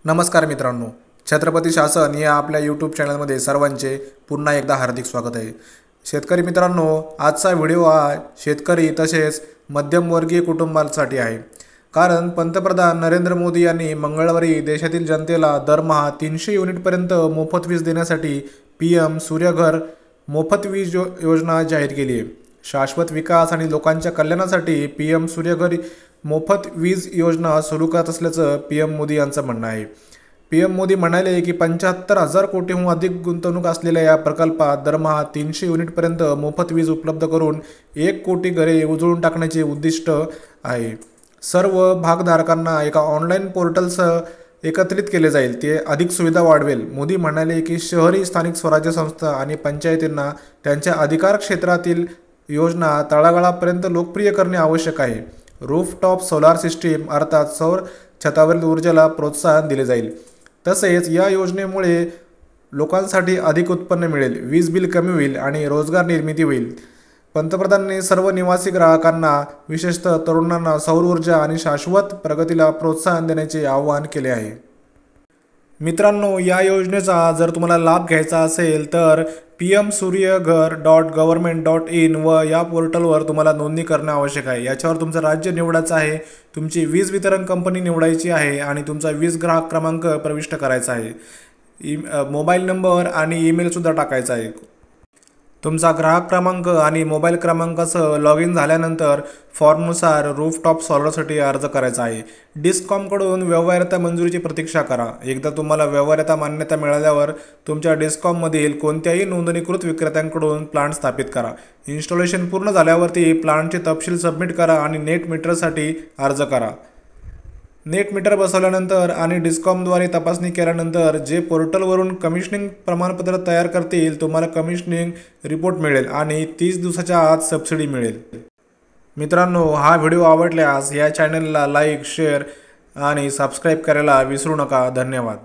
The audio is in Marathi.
नमस्कार मित्रांनो, छत्रपती शासन या आपल्या यूट्यूब चॅनलमध्ये सर्वांचे पुन्हा एकदा हार्दिक स्वागत आहे। शेतकरी मित्रांनो, आजचा व्हिडिओ हा शेतकरी तसेच मध्यमवर्गीय कुटुंबांसाठी आहे। कारण पंतप्रधान नरेंद्र मोदी यांनी मंगळवारी देशातील जनतेला दरमहा 300 युनिटपर्यंत मोफत वीज देण्यासाठी PM सूर्यघर मोफत वीज योजना जाहीर केली आहे। शाश्वत विकास आणि लोकांच्या कल्याणासाठी PM सूर्यघर मोफत वीज योजना सुरू करत असल्याचं PM मोदी यांचं म्हणणं आहे। PM मोदी म्हणाले की 75,000 कोटीहून अधिक गुंतवणूक असलेल्या या प्रकल्पात दरमहा 300 युनिटपर्यंत मोफत वीज उपलब्ध करून 1 कोटी घरे उजळून टाकण्याचे उद्दिष्ट आहे। सर्व भागधारकांना एका ऑनलाईन पोर्टलसह एकत्रित केले जाईल, ते अधिक सुविधा वाढवेल। मोदी म्हणाले की शहरी स्थानिक स्वराज्य संस्था आणि पंचायतींना त्यांच्या अधिकार क्षेत्रातील योजना तळागाळापर्यंत लोकप्रिय करणे आवश्यक आहे। रूफटॉप सोलार सिस्टीम अर्थात सौर छतावरील ऊर्जेला प्रोत्साहन दिले जाईल। तसेच या योजनेमुळे लोकांसाठी अधिक उत्पन्न मिळेल, वीज बिल कमी होईल आणि रोजगार निर्मिती होईल। पंतप्रधानांनी सर्व निवासी ग्राहकांना, विशेषतः तरुणांना सौर ऊर्जा आणि शाश्वत प्रगतीला प्रोत्साहन देण्याचे आवाहन केले आहे। मित्रांनो, या योजनेचा जर तुम्हाला लाभ घ्यायचा असेल तर pmsuryaghar.government.in व या पोर्टलवर तुम्हाला नोंदणी करणे आवश्यक आहे। याच्यावर तुमचं राज्य निवडायचं आहे, तुमची वीज वितरण कंपनी निवडायची आहे आणि तुमचा वीज ग्राहक क्रमांक प्रविष्ट करायचा आहे। मोबाईल नंबर आणि ईमेल सुद्धा टाकायचा आहे। तुमचा ग्राहक क्रमांक आणि मोबाईल क्रमांकासह लॉग इन झाल्यानंतर फॉर्मनुसार रूफटॉप सोलरसाठी अर्ज करायचा आहे। डिस्कॉमकडून व्यवहार्यता मंजुरीची प्रतीक्षा करा। एकदा तुम्हाला व्यवहार्यता मान्यता मिळाल्यावर तुमच्या डिस्कॉममधील कोणत्याही नोंदणीकृत विक्रेत्यांकडून प्लांट स्थापित करा। इन्स्टॉलेशन पूर्ण झाल्यावरती प्लांटचे तपशील सबमिट करा आणि नेट मीटरसाठी अर्ज करा। नेट मीटर बसवल्यानंतर आणि डिस्कॉमद्वारे तपासणी केल्यानंतर जे पोर्टलवरून कमिशनिंग प्रमाणपत्र तयार करतील तुम्हाला कमिशनिंग रिपोर्ट मिळेल आणि 30 दिवसाच्या आत सबसिडी मिळेल। मित्रांनो, हा व्हिडिओ आवडल्यास या चॅनलला लाईक, शेअर आणि सबस्क्राईब करायला विसरू नका। धन्यवाद।